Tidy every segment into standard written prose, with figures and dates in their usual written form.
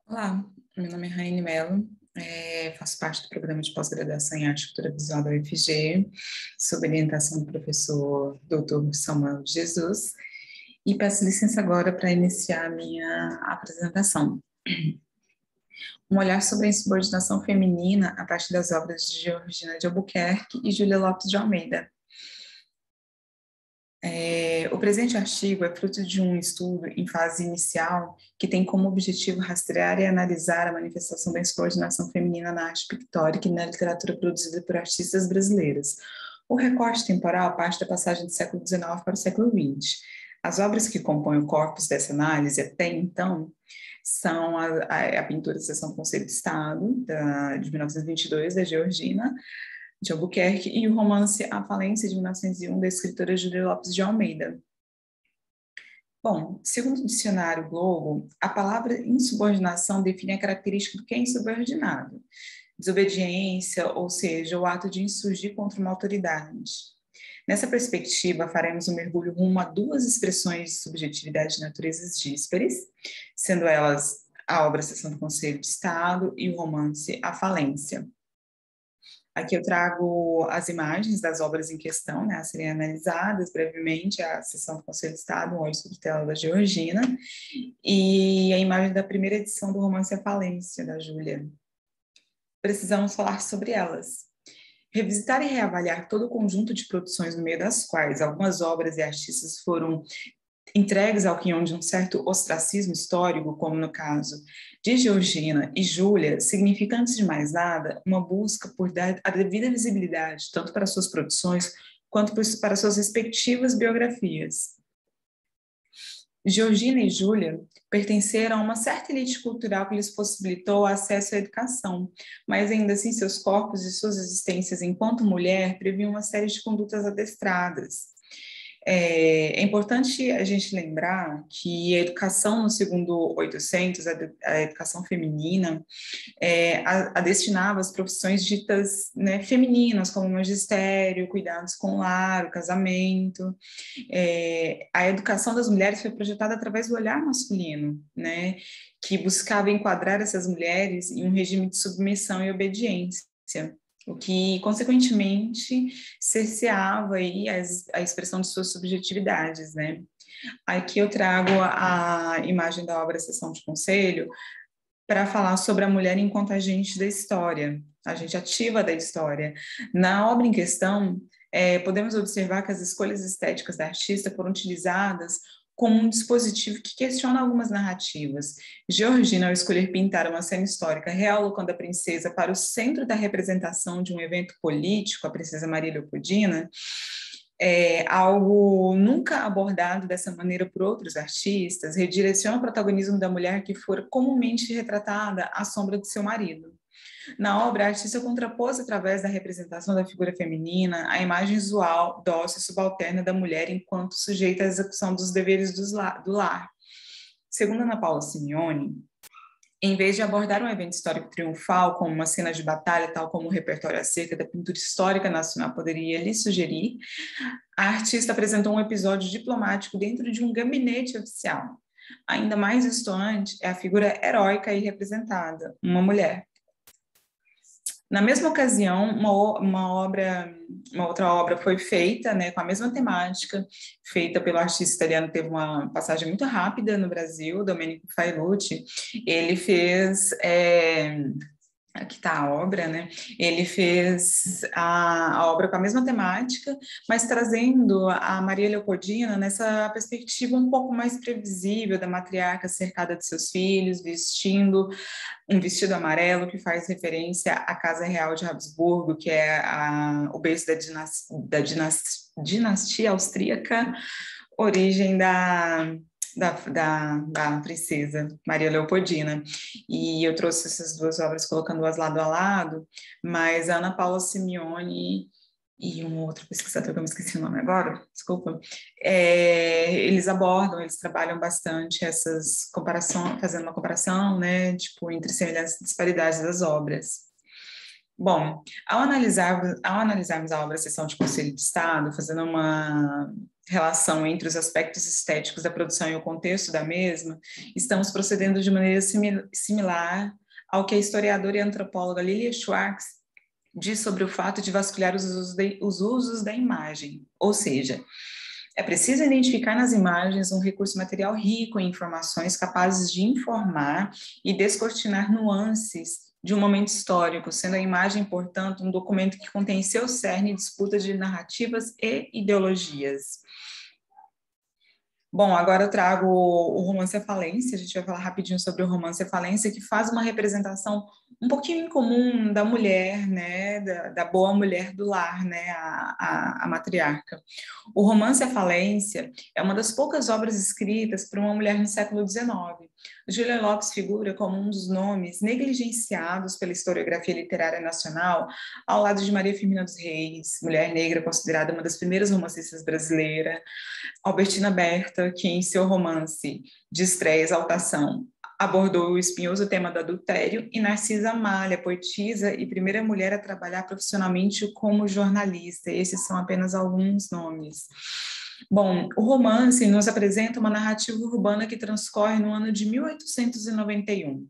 Olá, meu nome é Raine Mello, faço parte do programa de pós-graduação em Arte e Cultura Visual da UFG, sob orientação do professor Dr. Samuel Jesus, e peço licença agora para iniciar a minha apresentação. Um olhar sobre a insubordinação feminina a partir das obras de Georgina de Albuquerque e Júlia Lopes de Almeida. O presente artigo é fruto de um estudo em fase inicial que tem como objetivo rastrear e analisar a manifestação da insubordinação feminina na arte pictórica e na literatura produzida por artistas brasileiras. O recorte temporal parte da passagem do século XIX para o século XX. As obras que compõem o corpus dessa análise até então são a pintura de Sessão do Conselho de Estado, de 1922, da Georgina de Albuquerque, e o romance A Falência, de 1901, da escritora Júlia Lopes de Almeida. Bom, segundo o dicionário Globo, a palavra insubordinação define a característica do que é insubordinado. Desobediência, ou seja, o ato de insurgir contra uma autoridade. Nessa perspectiva, faremos um mergulho rumo a duas expressões de subjetividade de naturezas díspares, sendo elas a obra Sessão do Conselho de Estado e o romance A Falência. Aqui eu trago as imagens das obras em questão, né, a serem analisadas brevemente, a Sessão do Conselho de Estado, Um Olho sobre Tela, da Georgina, e a imagem da primeira edição do romance A Falência, da Júlia. Precisamos falar sobre elas. Revisitar e reavaliar todo o conjunto de produções no meio das quais algumas obras e artistas foram entregues ao quinhão de um certo ostracismo histórico, como no caso de Georgina e Júlia, significa, antes de mais nada, uma busca por dar a devida visibilidade, tanto para suas produções, quanto para suas respectivas biografias. Georgina e Júlia pertenceram a uma certa elite cultural que lhes possibilitou acesso à educação, mas ainda assim seus corpos e suas existências enquanto mulher previam uma série de condutas adestradas. É importante a gente lembrar que a educação no segundo 800, a educação feminina, a destinava às profissões ditas, né, femininas, como magistério, cuidados com o lar, o casamento. A educação das mulheres foi projetada através do olhar masculino, né, que buscava enquadrar essas mulheres em um regime de submissão e obediência, o que, consequentemente, cerceava aí a expressão de suas subjetividades, né? Aqui eu trago a imagem da obra Sessão de Conselho para falar sobre a mulher enquanto agente da história, agente ativa da história. Na obra em questão, podemos observar que as escolhas estéticas da artista foram utilizadas como um dispositivo que questiona algumas narrativas. Georgina, ao escolher pintar uma cena histórica realocando a princesa para o centro da representação de um evento político, a princesa Maria Leopoldina, algo nunca abordado dessa maneira por outros artistas, redireciona o protagonismo da mulher que fora comumente retratada à sombra de seu marido. Na obra, a artista contrapôs, através da representação da figura feminina, a imagem visual, dócil e subalterna da mulher enquanto sujeita à execução dos deveres do lar. Segundo Ana Paula Simeone, em vez de abordar um evento histórico triunfal, como uma cena de batalha, tal como o repertório acerca da pintura histórica nacional poderia lhe sugerir, a artista apresentou um episódio diplomático dentro de um gabinete oficial. Ainda mais distoante é a figura heróica aí representada, uma mulher. Na mesma ocasião, uma outra obra foi feita, né, com a mesma temática, feita pelo artista italiano, teve uma passagem muito rápida no Brasil, Domenico Failucci. Ele fez, aqui está a obra, né? Ele fez a obra com a mesma temática, mas trazendo a Maria Leopoldina nessa perspectiva um pouco mais previsível da matriarca cercada de seus filhos, vestindo um vestido amarelo que faz referência à Casa Real de Habsburgo, que é o berço da dinastia austríaca, origem da princesa Maria Leopoldina. E eu trouxe essas duas obras colocando-as lado a lado, mas a Ana Paula Simeone e um outro pesquisador que eu me esqueci o nome agora, desculpa, eles trabalham bastante essas comparações, fazendo uma comparação, né, tipo, entre semelhanças e disparidades das obras. Bom, ao analisarmos a obra Seção de Conselho de Estado, fazendo uma relação entre os aspectos estéticos da produção e o contexto da mesma, estamos procedendo de maneira similar ao que a historiadora e antropóloga Lilia Schwartz diz sobre o fato de vasculhar os usos da imagem, ou seja, é preciso identificar nas imagens um recurso material rico em informações capazes de informar e descortinar nuances de um momento histórico, sendo a imagem, portanto, um documento que contém em seu cerne disputas de narrativas e ideologias. Bom, agora eu trago o romance A Falência, a gente vai falar rapidinho sobre o romance A Falência, que faz uma representação um pouquinho incomum da mulher, né, da boa mulher do lar, né, a matriarca. O romance A Falência é uma das poucas obras escritas por uma mulher no século XIX. Júlia Lopes figura como um dos nomes negligenciados pela historiografia literária nacional, ao lado de Maria Firmina dos Reis, mulher negra considerada uma das primeiras romancistas brasileiras, Albertina Berta, que em seu romance de estreia Exaltação abordou o espinhoso tema do adultério, e Narcisa Amália, poetisa e primeira mulher a trabalhar profissionalmente como jornalista. Esses são apenas alguns nomes. Bom, o romance nos apresenta uma narrativa urbana que transcorre no ano de 1891.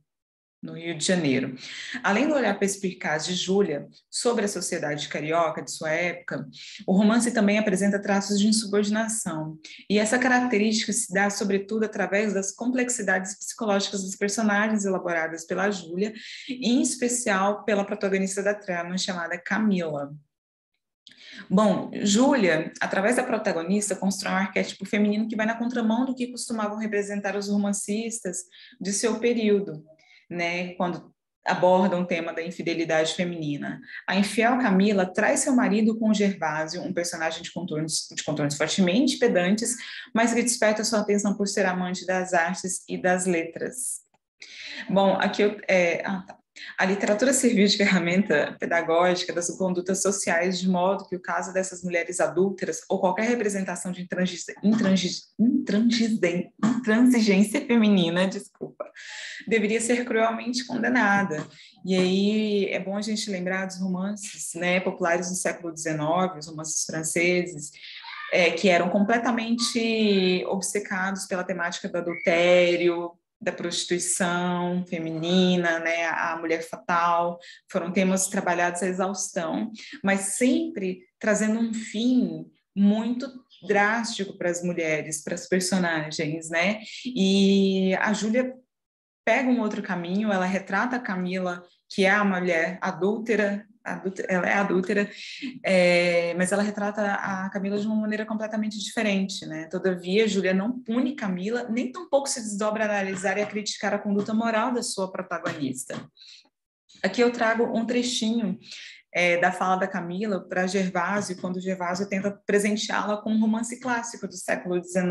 No Rio de Janeiro. Além do olhar perspicaz de Júlia sobre a sociedade carioca de sua época, o romance também apresenta traços de insubordinação, e essa característica se dá, sobretudo, através das complexidades psicológicas dos personagens elaboradas pela Júlia, e em especial pela protagonista da trama, chamada Camila. Bom, Júlia, através da protagonista, constrói um arquétipo feminino que vai na contramão do que costumavam representar os romancistas de seu período, né, quando abordam o tema da infidelidade feminina. A infiel Camila traz seu marido com Gervásio, um personagem de contornos fortemente pedantes, mas que desperta sua atenção por ser amante das artes e das letras. Bom, aqui a literatura serviu de ferramenta pedagógica das condutas sociais, de modo que o caso dessas mulheres adúlteras, ou qualquer representação de intransigência feminina, deveria ser cruelmente condenada. E aí é bom a gente lembrar dos romances, né, populares do século XIX, os romances franceses, que eram completamente obcecados pela temática do adultério, da prostituição feminina, né, a mulher fatal, foram temas trabalhados à exaustão, mas sempre trazendo um fim muito drástico para as mulheres, para as personagens, né? E a Júlia pega um outro caminho, ela retrata a Camila, que é a mulher adúltera, ela é adúltera, mas ela retrata a Camila de uma maneira completamente diferente, né? Todavia, Júlia não pune Camila, nem tampouco se desdobra a analisar e a criticar a conduta moral da sua protagonista. Aqui eu trago um trechinho da fala da Camila para Gervásio, quando Gervásio tenta presenteá-la com um romance clássico do século XIX.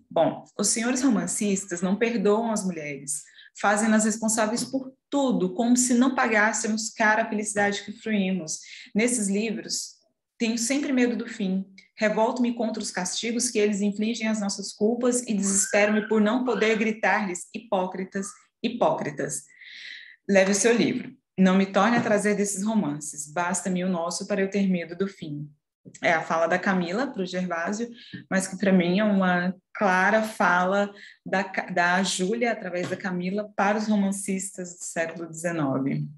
Bom, os senhores romancistas não perdoam as mulheres, fazem-nas responsáveis por tudo, como se não pagássemos cara a felicidade que fruímos. Nesses livros, tenho sempre medo do fim. Revolto-me contra os castigos que eles infligem às nossas culpas e desespero-me por não poder gritar-lhes: hipócritas, hipócritas. Leve o seu livro. Não me torne a trazer desses romances. Basta-me o nosso para eu ter medo do fim. É a fala da Camila para o Gervásio, mas que para mim é uma clara fala da Júlia, através da Camila, para os romancistas do século XIX.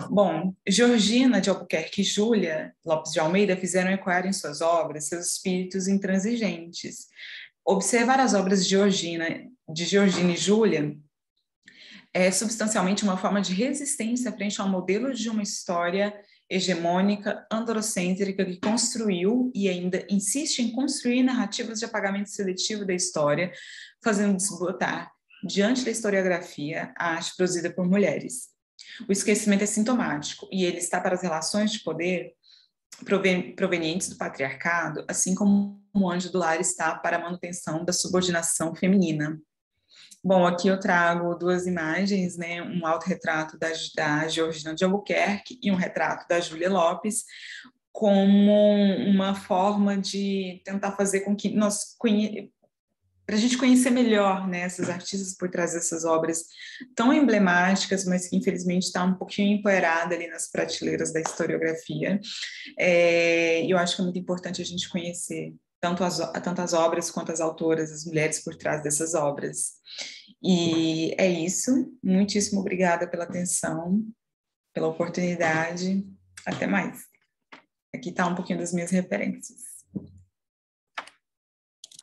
Bom, Georgina de Albuquerque e Júlia Lopes de Almeida fizeram ecoar em suas obras seus espíritos intransigentes. Observar as obras de Georgina e Júlia é substancialmente uma forma de resistência frente ao modelo de uma história hegemônica, androcêntrica, que construiu e ainda insiste em construir narrativas de apagamento seletivo da história, fazendo desbotar, diante da historiografia, a arte produzida por mulheres. O esquecimento é sintomático, e ele está para as relações de poder provenientes do patriarcado, assim como o anjo do lar está para a manutenção da subordinação feminina. Bom, aqui eu trago duas imagens, né? Um autorretrato da Georgina de Albuquerque e um retrato da Júlia Lopes, como uma forma de tentar fazer com que nós para a gente conhecer melhor, né, essas artistas por trás dessas obras tão emblemáticas, mas que infelizmente está um pouquinho empoeirada ali nas prateleiras da historiografia. Eu acho que é muito importante a gente conhecer tanto as obras quanto as autoras, as mulheres por trás dessas obras. E é isso. Muitíssimo obrigada pela atenção, pela oportunidade. Até mais. Aqui está um pouquinho das minhas referências.